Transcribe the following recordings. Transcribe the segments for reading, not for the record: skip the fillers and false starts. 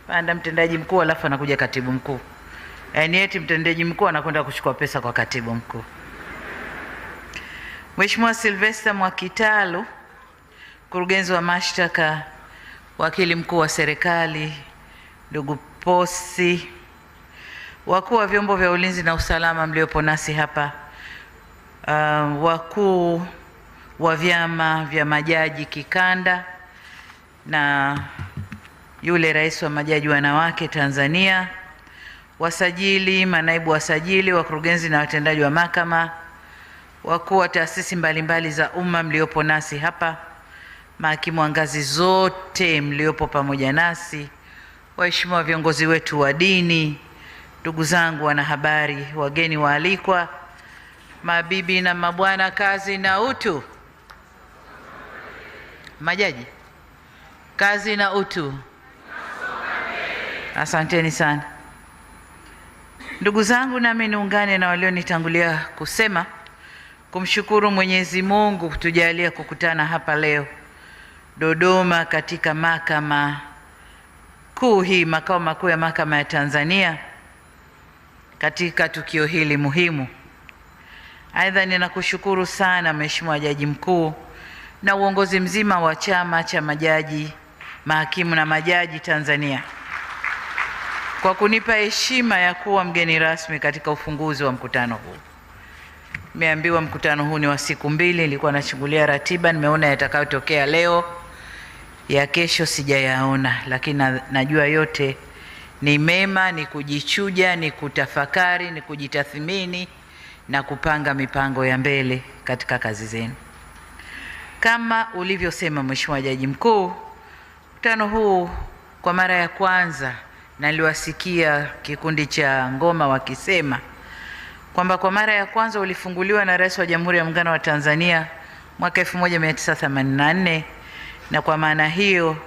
panda mtendaji mkuu alafu anakuja katibu mkuu. Yaani eti mtendaji mkuu anakwenda kuchukua pesa kwa katibu mkuu. Mheshimiwa Sylvester Mwakitalu, mkurugenzi wa mashtaka, wakili mkuu wa serikali, ndugu Posi, wakuu wa vyombo vya ulinzi na usalama mliopo nasi hapa, wakuu wa vyama vya majaji kikanda na yule rais wa majaji wanawake Tanzania, wasajili, manaibu wasajili, wakurugenzi na watendaji wa mahakama, wakuu wa taasisi mbalimbali za umma mliopo nasi hapa, mahakimu wa ngazi zote mliopo pamoja nasi, waheshimiwa viongozi wetu wa dini, ndugu zangu wanahabari, wageni waalikwa, mabibi na mabwana, kazi na utu. Majaji, kazi na utu. Asanteni sana. Ndugu zangu, nami niungane na walionitangulia kusema kumshukuru Mwenyezi Mungu kutujalia kukutana hapa leo Dodoma katika mahakama kuu hii, makao makuu ya mahakama ya Tanzania, katika tukio hili muhimu. Aidha, ninakushukuru sana Mheshimiwa Jaji Mkuu na uongozi mzima wa Chama cha Majaji, Mahakimu na Majaji Tanzania kwa kunipa heshima ya kuwa mgeni rasmi katika ufunguzi wa mkutano huu. Nimeambiwa mkutano huu ni wa siku mbili, nilikuwa nachungulia ratiba, nimeona yatakayotokea leo, ya kesho sijayaona, lakini najua yote ni mema, ni kujichuja, ni kutafakari, ni kujitathmini na kupanga mipango ya mbele katika kazi zenu. Kama ulivyosema Mheshimiwa Jaji Mkuu, mkutano huu kwa mara ya kwanza naliwasikia kikundi cha ngoma wakisema kwamba kwa mara ya kwanza ulifunguliwa na Rais wa Jamhuri ya Muungano wa Tanzania mwaka 1984, na kwa maana hiyo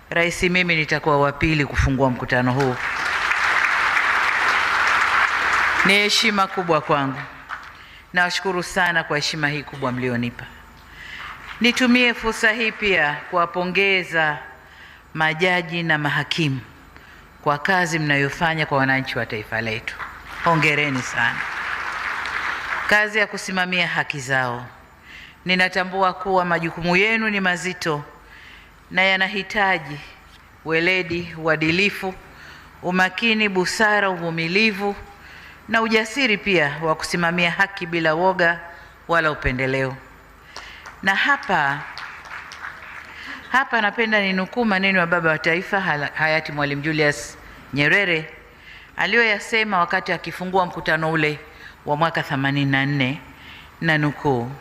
rais, mimi nitakuwa wa pili kufungua mkutano huu. Ni heshima kubwa kwangu. Nawashukuru sana kwa heshima hii kubwa mlionipa. Nitumie fursa hii pia kuwapongeza majaji na mahakimu kwa kazi mnayofanya kwa wananchi wa taifa letu. Hongereni sana. Kazi ya kusimamia haki zao. Ninatambua kuwa majukumu yenu ni mazito na yanahitaji weledi, uadilifu, umakini, busara, uvumilivu na ujasiri pia wa kusimamia haki bila woga wala upendeleo. Na hapa napenda ninukuu maneno ya baba wa taifa hayati Mwalimu Julius Nyerere aliyoyasema wakati akifungua mkutano ule wa mwaka 84, na nukuu: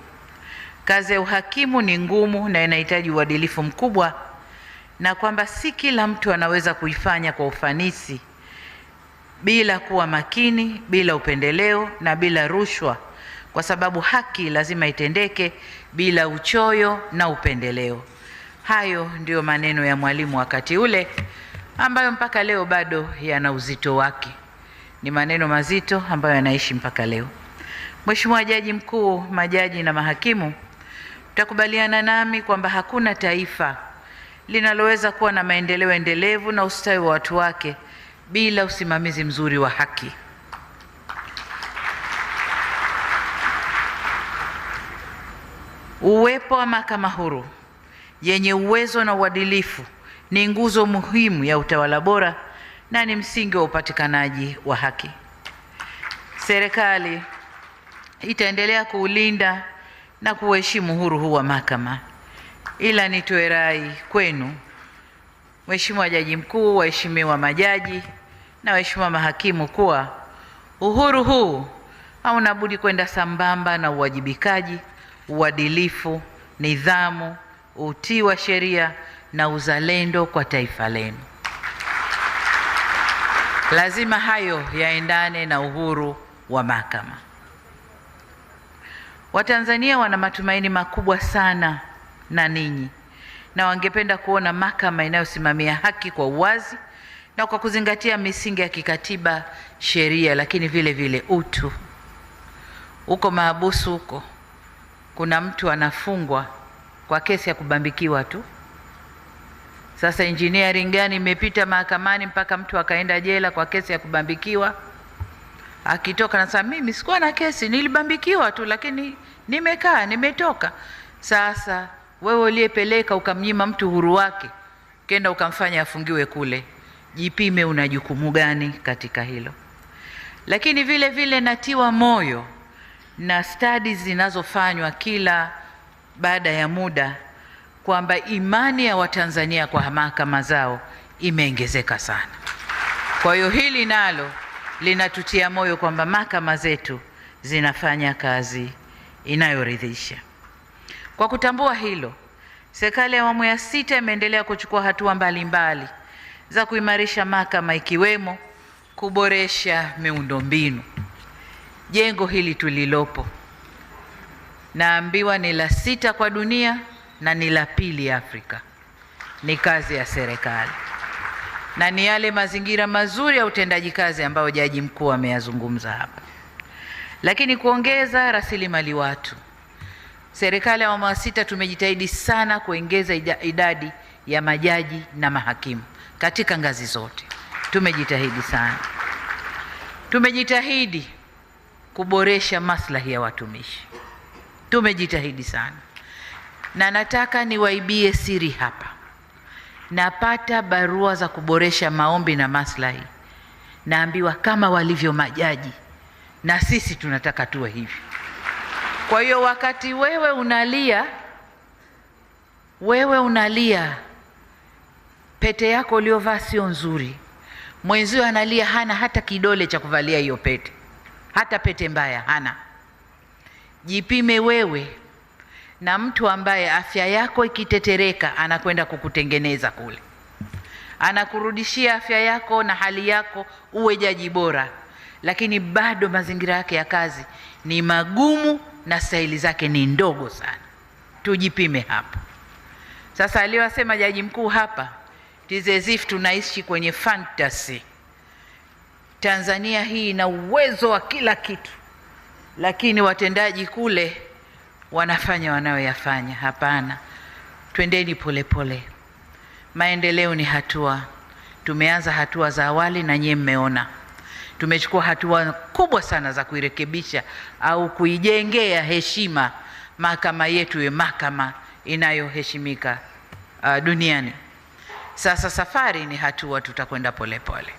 kazi ya uhakimu ni ngumu na inahitaji uadilifu mkubwa, na kwamba si kila mtu anaweza kuifanya kwa ufanisi bila kuwa makini, bila upendeleo na bila rushwa, kwa sababu haki lazima itendeke bila uchoyo na upendeleo. Hayo ndiyo maneno ya Mwalimu wakati ule ambayo mpaka leo bado yana uzito wake. Ni maneno mazito ambayo yanaishi mpaka leo. Mheshimiwa Jaji Mkuu, majaji na mahakimu, utakubaliana nami kwamba hakuna taifa linaloweza kuwa na maendeleo endelevu na ustawi wa watu wake bila usimamizi mzuri wa haki. Uwepo wa mahakama huru yenye uwezo na uadilifu ni nguzo muhimu ya utawala bora na ni msingi wa upatikanaji wa haki. Serikali itaendelea kuulinda na kuheshimu uhuru huu wa mahakama. Ila nitoe rai kwenu Mheshimiwa Jaji Mkuu, waheshimiwa majaji na waheshimiwa mahakimu kuwa uhuru huu hauna budi kwenda sambamba na uwajibikaji, uadilifu, nidhamu, utii wa sheria na uzalendo kwa taifa lenu. Lazima hayo yaendane na uhuru wa mahakama. Watanzania wana matumaini makubwa sana na ninyi, na wangependa kuona mahakama inayosimamia haki kwa uwazi na kwa kuzingatia misingi ya kikatiba, sheria, lakini vile vile utu. Huko mahabusu huko kuna mtu anafungwa kwa kesi ya kubambikiwa tu. Sasa engineering gani imepita mahakamani mpaka mtu akaenda jela kwa kesi ya kubambikiwa? Akitoka nasema mimi sikuwa na kesi, nilibambikiwa tu, lakini nimetoka. Sasa wewe uliyepeleka ukamnyima mtu uhuru wake, kenda ukamfanya afungiwe kule, jipime una jukumu gani katika hilo. Lakini vile vile natiwa moyo na studies zinazofanywa kila baada ya muda kwamba imani ya Watanzania kwa mahakama zao imeongezeka sana. Kwa hiyo hili nalo linatutia moyo kwamba mahakama zetu zinafanya kazi inayoridhisha. Kwa kutambua hilo, serikali ya awamu ya 6 imeendelea kuchukua hatua mbalimbali za kuimarisha mahakama, ikiwemo kuboresha miundombinu. Jengo hili tulilopo naambiwa ni la 6 kwa dunia na ni la 2 Afrika. Ni kazi ya serikali na ni yale mazingira mazuri ya utendaji kazi ambayo Jaji Mkuu ameyazungumza hapa. Lakini kuongeza rasilimali watu, serikali ya awamu ya 6 tumejitahidi sana kuongeza idadi ya majaji na mahakimu katika ngazi zote. Tumejitahidi sana, tumejitahidi kuboresha maslahi ya watumishi, tumejitahidi sana. Na nataka niwaibie siri hapa, napata barua za kuboresha maombi na maslahi, naambiwa kama walivyo majaji na sisi tunataka tuwe hivi. Kwa hiyo wakati wewe unalia pete yako uliovaa sio nzuri, mwenzio analia hana hata kidole cha kuvalia hiyo pete, hata pete mbaya hana. Jipime wewe na mtu ambaye afya yako ikitetereka anakwenda kukutengeneza kule, anakurudishia afya yako na hali yako uwe jaji bora, lakini bado mazingira yake ya kazi ni magumu na stahili zake ni ndogo sana. Tujipime hapo. Sasa aliyosema Jaji Mkuu hapa, it is as if tunaishi kwenye fantasy. Tanzania hii ina uwezo wa kila kitu, lakini watendaji kule wanafanya wanayoyafanya. Hapana, twendeni polepole. Maendeleo ni hatua. Tumeanza hatua za awali na nyie mmeona. Tumechukua hatua kubwa sana za kuirekebisha au kuijengea heshima mahakama yetu, iwe mahakama inayoheshimika duniani. Sasa safari ni hatua, tutakwenda polepole.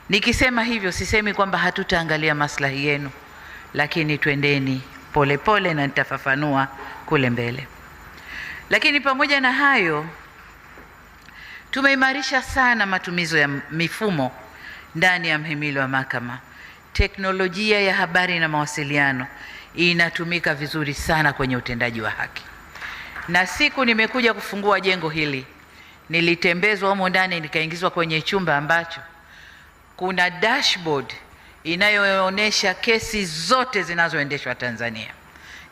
Nikisema hivyo sisemi kwamba hatutaangalia maslahi yenu, lakini twendeni polepole na nitafafanua kule mbele. Lakini pamoja na hayo, tumeimarisha sana matumizo ya mifumo ndani ya mhimili wa mahakama. Teknolojia ya habari na mawasiliano inatumika vizuri sana kwenye utendaji wa haki. Na siku nimekuja kufungua jengo hili, nilitembezwa humo ndani, nikaingizwa kwenye chumba ambacho kuna dashboard inayoonyesha kesi zote zinazoendeshwa Tanzania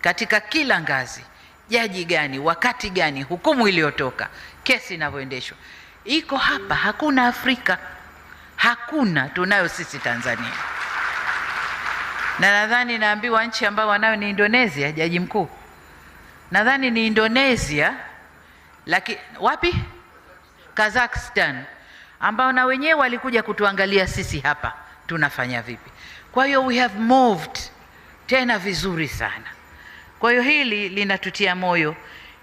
katika kila ngazi, jaji gani, wakati gani, hukumu iliyotoka, kesi inavyoendeshwa. Iko hapa, hakuna Afrika, hakuna, tunayo sisi Tanzania. Na nadhani naambiwa nchi ambayo wanayo ni Indonesia. Jaji Mkuu, nadhani ni Indonesia, lakini wapi? Kazakhstan, ambao na wenyewe walikuja kutuangalia sisi hapa tunafanya vipi. Kwa hiyo we have moved tena vizuri sana. Kwa hiyo hili linatutia moyo,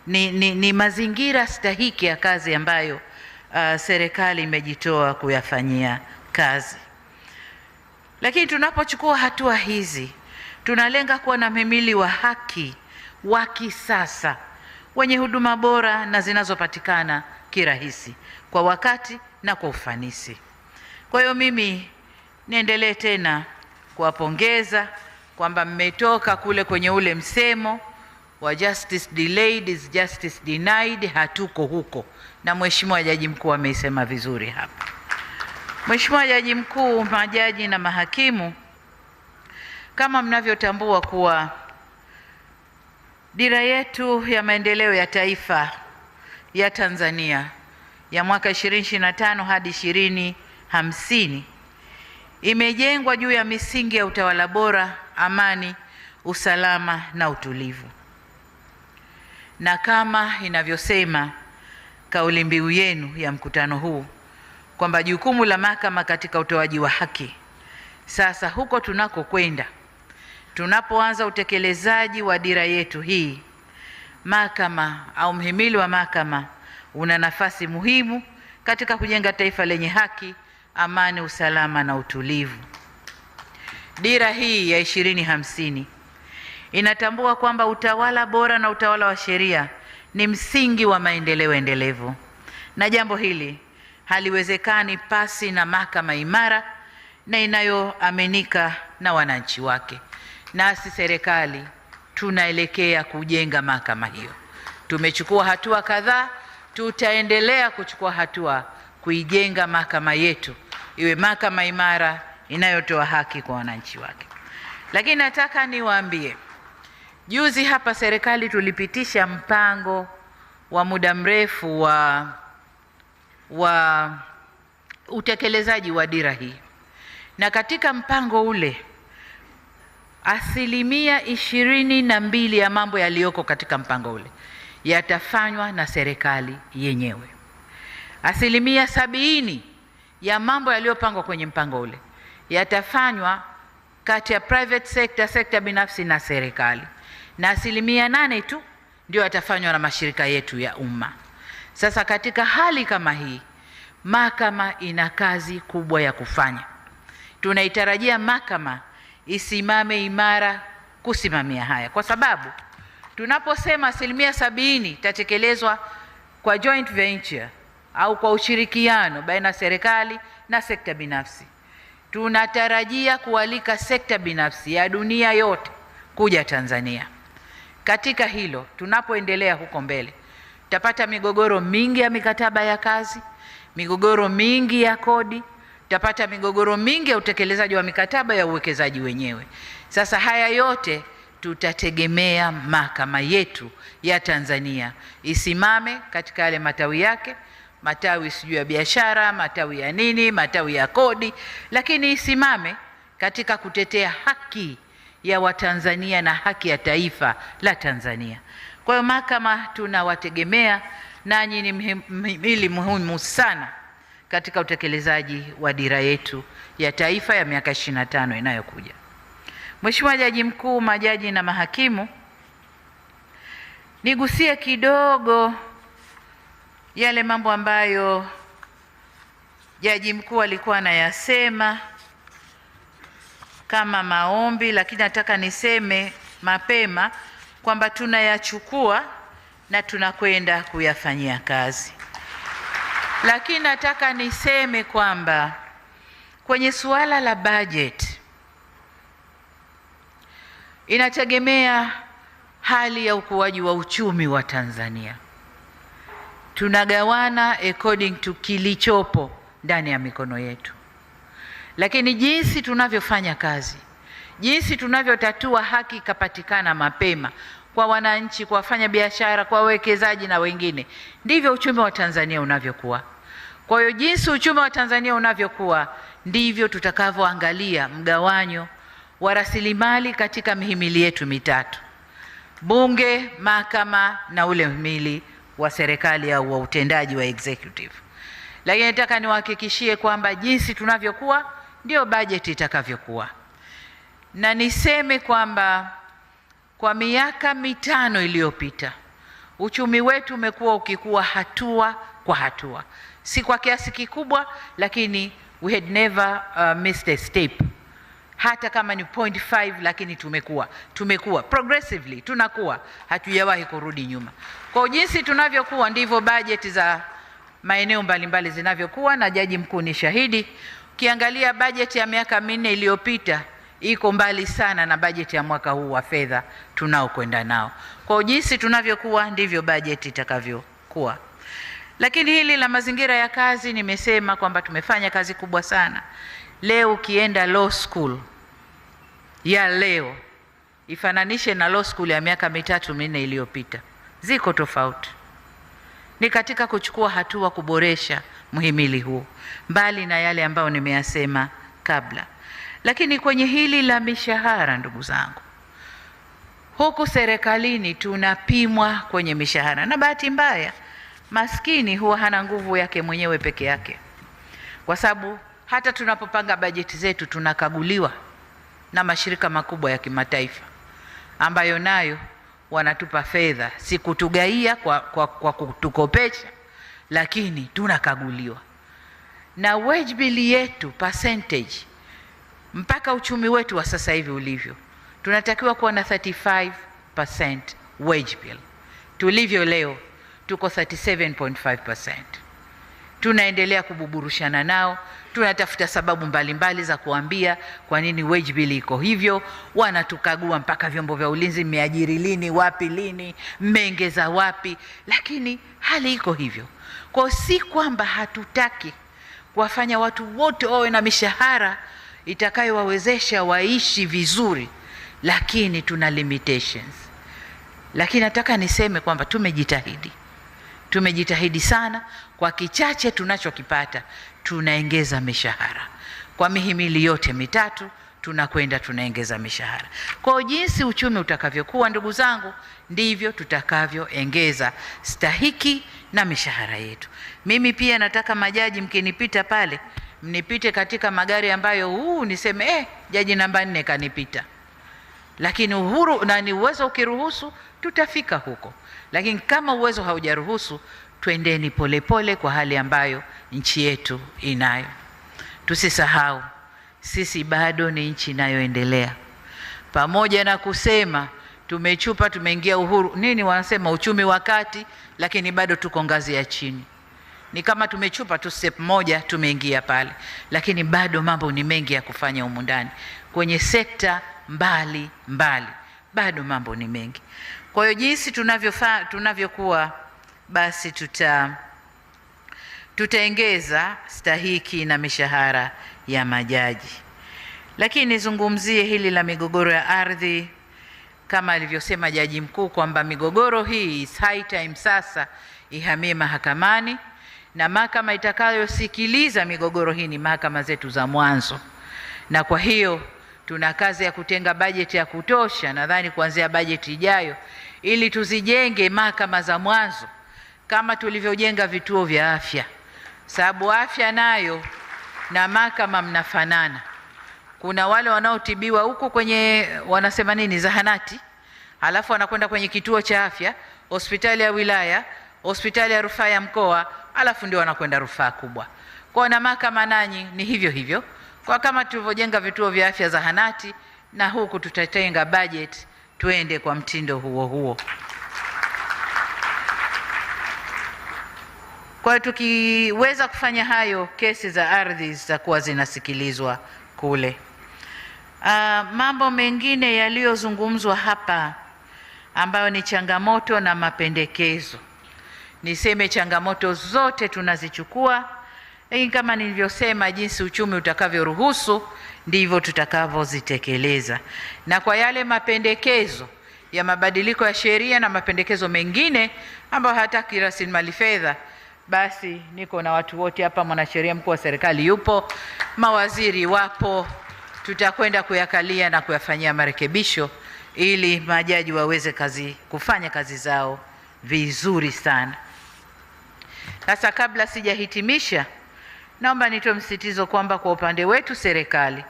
ni mazingira stahiki ya kazi ambayo serikali imejitoa kuyafanyia kazi. Lakini tunapochukua hatua hizi, tunalenga kuwa na mhimili wa haki wa kisasa wenye huduma bora na zinazopatikana kirahisi, kwa wakati na kwa ufanisi. Kwa hiyo mimi niendelee tena kuwapongeza kwamba mmetoka kule kwenye ule msemo wa justice delayed is justice denied. Hatuko huko, na Mheshimiwa Jaji Mkuu ameisema vizuri hapa. Mheshimiwa Jaji Mkuu, majaji na mahakimu, kama mnavyotambua kuwa dira yetu ya maendeleo ya taifa ya Tanzania ya mwaka 2025 hadi 2050 imejengwa juu ya misingi ya utawala bora, amani, usalama na utulivu. Na kama inavyosema kauli mbiu yenu ya mkutano huu kwamba jukumu la mahakama katika utoaji wa haki. Sasa huko tunakokwenda, tunapoanza utekelezaji wa dira yetu hii, mahakama au mhimili wa mahakama una nafasi muhimu katika kujenga taifa lenye haki, amani, usalama na utulivu. Dira hii ya 2050 inatambua kwamba utawala bora na utawala wa sheria ni msingi wa maendeleo endelevu, na jambo hili haliwezekani pasi na mahakama imara na inayoaminika na wananchi wake. Nasi serikali tunaelekea kujenga mahakama hiyo. Tumechukua hatua kadhaa, tutaendelea kuchukua hatua kuijenga mahakama yetu iwe mahakama imara inayotoa haki kwa wananchi wake. Lakini nataka niwaambie, juzi hapa serikali tulipitisha mpango wa muda mrefu wa utekelezaji wa dira hii, na katika mpango ule 22% ya mambo yaliyoko katika mpango ule yatafanywa na serikali yenyewe. 70% ya mambo yaliyopangwa kwenye mpango ule yatafanywa kati ya private sector, sekta binafsi na serikali, na 8% tu ndio yatafanywa na mashirika yetu ya umma. Sasa katika hali kama hii, mahakama ina kazi kubwa ya kufanya. Tunaitarajia mahakama isimame imara kusimamia haya, kwa sababu tunaposema 70% itatekelezwa kwa joint venture au kwa ushirikiano baina ya serikali na sekta binafsi, tunatarajia kualika sekta binafsi ya dunia yote kuja Tanzania. Katika hilo, tunapoendelea huko mbele, tutapata migogoro mingi ya mikataba ya kazi, migogoro mingi ya kodi, tutapata migogoro mingi ya utekelezaji wa mikataba ya uwekezaji wenyewe. Sasa haya yote tutategemea mahakama yetu ya Tanzania isimame katika yale matawi yake, matawi sijui ya biashara, matawi ya nini, matawi ya kodi, lakini isimame katika kutetea haki ya Watanzania na haki ya taifa la Tanzania. Kwa hiyo mahakama tunawategemea, nanyi ni mhimili muhimu sana katika utekelezaji wa dira yetu ya taifa ya miaka 25 inayokuja. Mheshimiwa Jaji Mkuu, majaji na mahakimu, nigusie kidogo yale mambo ambayo Jaji Mkuu alikuwa anayasema kama maombi, lakini nataka niseme mapema kwamba tunayachukua na tunakwenda kuyafanyia kazi. Lakini nataka niseme kwamba kwenye suala la budget inategemea hali ya ukuaji wa uchumi wa Tanzania. Tunagawana according to kilichopo ndani ya mikono yetu, lakini jinsi tunavyofanya kazi, jinsi tunavyotatua haki ikapatikana mapema kwa wananchi, kwa wafanya biashara, kwa wawekezaji na wengine, ndivyo uchumi wa Tanzania unavyokuwa. Kwa hiyo jinsi uchumi wa Tanzania unavyokuwa, ndivyo tutakavyoangalia mgawanyo wa rasilimali katika mihimili yetu mitatu: Bunge, mahakama na ule mhimili wa serikali au wa utendaji wa executive. Lakini nataka niwahakikishie kwamba jinsi tunavyokuwa ndio bajeti itakavyokuwa, na niseme kwamba kwa miaka 5 iliyopita uchumi wetu umekuwa ukikua hatua kwa hatua, si kwa kiasi kikubwa, lakini we had never missed a step. Hata kama ni 0.5, lakini tumekuwa progressively, tunakuwa, hatujawahi kurudi nyuma. Kwa jinsi tunavyokuwa ndivyo bajeti za maeneo mbalimbali zinavyokuwa, na Jaji Mkuu ni shahidi. Ukiangalia bajeti ya miaka 4 iliyopita iko mbali sana na bajeti ya mwaka huu wa fedha tunaokwenda nao. Kwa jinsi tunavyokuwa ndivyo bajeti itakavyokuwa. Lakini hili la mazingira ya kazi, nimesema kwamba tumefanya kazi kubwa sana. Leo ukienda law school ya leo ifananishe na law school ya miaka 3-4 iliyopita, ziko tofauti. Ni katika kuchukua hatua kuboresha muhimili huu, mbali na yale ambayo nimeyasema kabla. Lakini kwenye hili la mishahara, ndugu zangu, huku serikalini tunapimwa kwenye mishahara, na bahati mbaya maskini huwa hana nguvu yake mwenyewe peke yake, kwa sababu hata tunapopanga bajeti zetu tunakaguliwa na mashirika makubwa ya kimataifa ambayo nayo wanatupa fedha, si kutugaia kwa kutukopesha, lakini tunakaguliwa na wage bill yetu percentage. Mpaka uchumi wetu wa sasa hivi ulivyo, tunatakiwa kuwa na 35% wage bill. Tulivyo leo tuko 37.5%. Tunaendelea kububurushana nao, tunatafuta sababu mbalimbali za kuambia kwa nini wage bill iko hivyo. Wanatukagua mpaka vyombo vya ulinzi, mmeajiri lini, wapi, lini, mmeongeza wapi, lakini hali iko hivyo. Kwa si kwamba hatutaki kuwafanya watu wote wawe na mishahara itakayowawezesha waishi vizuri, lakini tuna limitations. Lakini nataka niseme kwamba tumejitahidi sana. Kwa kichache tunachokipata tunaongeza mishahara kwa mihimili yote mitatu, tunakwenda tunaongeza mishahara. Kwa jinsi uchumi utakavyokuwa, ndugu zangu, ndivyo tutakavyoongeza stahiki na mishahara yetu. Mimi pia nataka majaji mkinipita pale, mnipite katika magari ambayo niseme jaji namba 4 kanipita. Lakini uhuru na ni uwezo ukiruhusu tutafika huko, lakini kama uwezo haujaruhusu, twendeni polepole kwa hali ambayo nchi yetu inayo. Tusisahau sisi bado ni nchi inayoendelea. Pamoja na kusema tumeingia uhuru nini, wanasema uchumi wa kati, lakini bado tuko ngazi ya chini. Ni kama tumechupa tu step moja, tumeingia pale, lakini bado mambo ni mengi ya kufanya humu ndani kwenye sekta mbali, bado mambo ni mengi. Kwa hiyo jinsi tunavyokuwa, basi tutaongeza stahiki na mishahara ya majaji. Lakini nizungumzie hili la migogoro ya ardhi, kama alivyosema jaji mkuu kwamba migogoro hii is high time sasa ihamie mahakamani, na mahakama itakayosikiliza migogoro hii ni mahakama zetu za mwanzo. Na kwa hiyo tuna kazi ya kutenga bajeti ya kutosha, nadhani kuanzia bajeti ijayo, ili tuzijenge mahakama za mwanzo kama tulivyojenga vituo vya afya, sababu afya nayo na mahakama mnafanana. Kuna wale wanaotibiwa huko kwenye wanasema nini, zahanati, halafu wanakwenda kwenye kituo cha afya, hospitali ya wilaya, hospitali ya rufaa ya mkoa, halafu ndio wanakwenda rufaa kubwa. Kwa na mahakama nanyi ni hivyo hivyo. Kwa kama tulivyojenga vituo vya afya, zahanati, na huku tutatenga budget tuende kwa mtindo huo. Kwa tukiweza kufanya hayo, kesi za ardhi zitakuwa zinasikilizwa kule. Mambo mengine yaliyozungumzwa hapa ambayo ni changamoto na mapendekezo, niseme changamoto zote tunazichukua, lakini kama nilivyosema, jinsi uchumi utakavyoruhusu ndivyo tutakavyozitekeleza. Na kwa yale mapendekezo ya mabadiliko ya sheria na mapendekezo mengine ambayo hataki rasilimali fedha, basi niko na watu wote hapa, mwanasheria mkuu wa serikali yupo, mawaziri wapo, tutakwenda kuyakalia na kuyafanyia marekebisho ili majaji waweze kufanya kazi zao vizuri sana. Sasa kabla sijahitimisha, naomba nitoe msisitizo kwamba kwa upande wetu serikali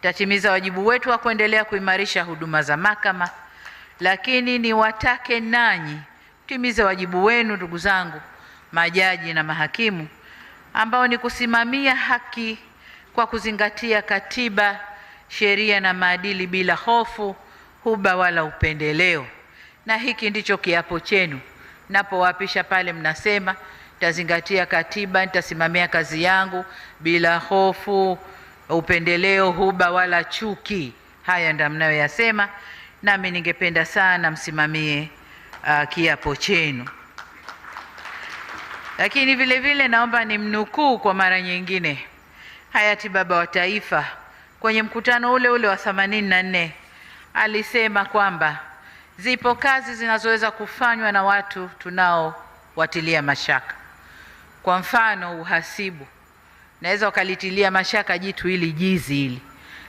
tatimiza wajibu wetu wa kuendelea kuimarisha huduma za mahakama, lakini niwatake nanyi timize wajibu wenu, ndugu zangu majaji na mahakimu, ambao ni kusimamia haki kwa kuzingatia katiba, sheria na maadili bila hofu, huba wala upendeleo. Na hiki ndicho kiapo chenu. Napowapisha pale mnasema nitazingatia katiba, nitasimamia kazi yangu bila hofu, upendeleo, huba wala chuki. Haya ndio mnayoyasema, nami ningependa sana msimamie kiapo chenu. Lakini vile vile naomba nimnukuu kwa mara nyingine hayati baba wa taifa kwenye mkutano ule wa 84, alisema kwamba zipo kazi zinazoweza kufanywa na watu tunaowatilia mashaka. Kwa mfano uhasibu, naweza ukalitilia mashaka jitu hili jizi hili,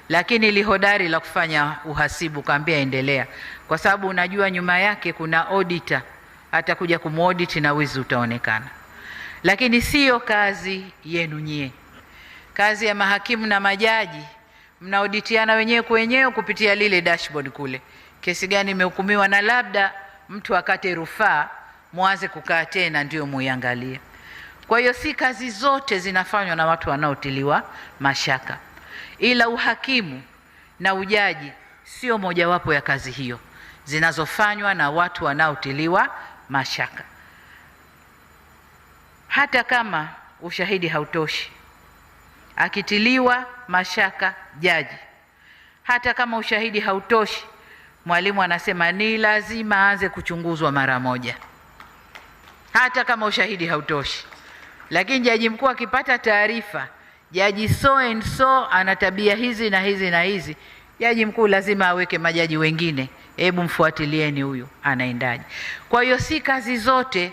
lakini lihodari la kufanya uhasibu kaambia endelea, kwa sababu unajua nyuma yake kuna auditor atakuja kumuaudit na wizi utaonekana. lakini siyo kazi yenu nyie. Kazi ya mahakimu na majaji, mnaoditiana wenyewe kwa wenyewe kupitia lile dashboard kule, kesi gani imehukumiwa, na labda mtu akate rufaa, mwanze kukaa tena ndio muiangalie. Kwa hiyo si kazi zote zinafanywa na watu wanaotiliwa mashaka, ila uhakimu na ujaji sio mojawapo ya kazi hiyo zinazofanywa na watu wanaotiliwa mashaka. Hata kama ushahidi hautoshi, akitiliwa mashaka jaji, hata kama ushahidi hautoshi, mwalimu anasema ni lazima aanze kuchunguzwa mara moja, hata kama ushahidi hautoshi. Lakini jaji mkuu akipata taarifa jaji so and so ana tabia hizi na hizi na hizi, jaji mkuu lazima aweke majaji wengine, hebu mfuatilieni huyu anaendaje. Kwa hiyo si kazi zote.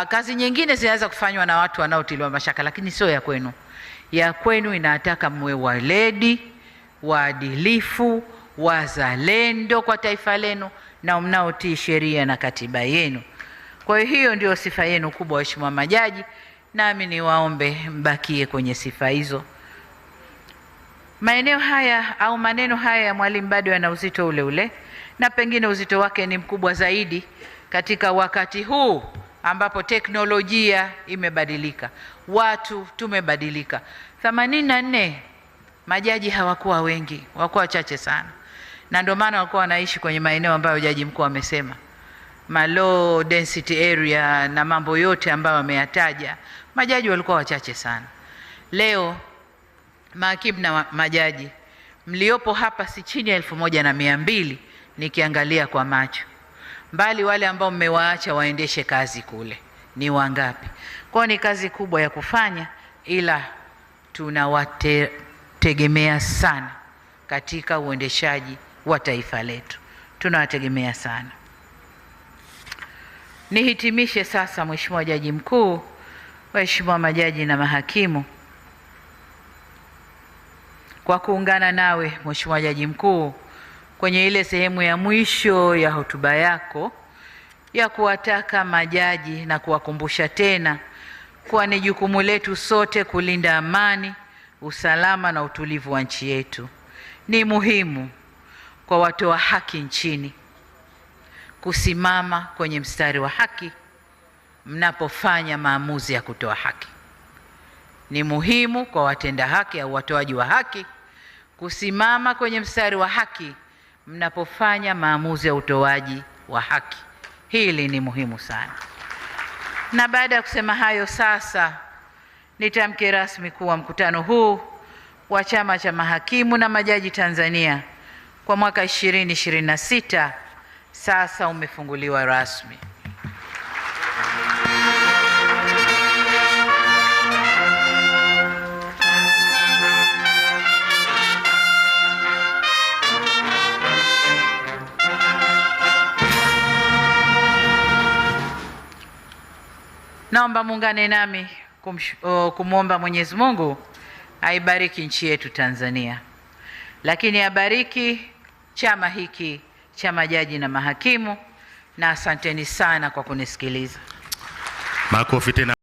Kazi nyingine zinaweza kufanywa na watu wanaotiliwa mashaka, lakini sio ya kwenu. Ya kwenu inataka mwe waledi, waadilifu, wazalendo kwa taifa lenu na mnaotii sheria na katiba yenu. Kwa hiyo ndio sifa yenu kubwa, waheshimiwa majaji, nami niwaombe mbakie kwenye sifa hizo. Maeneo haya au maneno haya ya mwalimu bado yana uzito ule ule, na pengine uzito wake ni mkubwa zaidi katika wakati huu ambapo teknolojia imebadilika, watu tumebadilika. 84 majaji hawakuwa wengi, wakuwa wachache sana, na ndio maana walikuwa wanaishi kwenye maeneo ambayo jaji mkuu amesema low density area na mambo yote ambayo ameyataja. Majaji walikuwa wachache sana. Leo mahakimu na majaji mliopo hapa si chini ya 1200 nikiangalia kwa macho, mbali wale ambao mmewaacha waendeshe kazi kule ni wangapi? Kwa ni kazi kubwa ya kufanya, ila tunawategemea sana katika uendeshaji wa taifa letu, tunawategemea sana. Nihitimishe sasa, Mheshimiwa Jaji Mkuu, waheshimiwa majaji na mahakimu, kwa kuungana nawe Mheshimiwa Jaji Mkuu kwenye ile sehemu ya mwisho ya hotuba yako ya kuwataka majaji na kuwakumbusha tena kuwa ni jukumu letu sote kulinda amani, usalama na utulivu wa nchi yetu. Ni muhimu kwa watoa haki nchini kusimama kwenye mstari wa haki mnapofanya maamuzi ya kutoa haki. Ni muhimu kwa watenda haki au watoaji wa haki kusimama kwenye mstari wa haki mnapofanya maamuzi ya utoaji wa haki. Hili ni muhimu sana. Na baada ya kusema hayo, sasa nitamke rasmi kuwa mkutano huu wa Chama cha Mahakimu na Majaji Tanzania kwa mwaka 2026 sasa umefunguliwa rasmi. Naomba muungane nami kumwomba Mwenyezi Mungu aibariki nchi yetu Tanzania, lakini abariki chama hiki cha majaji na mahakimu, na asanteni sana kwa kunisikiliza. Makofi tena.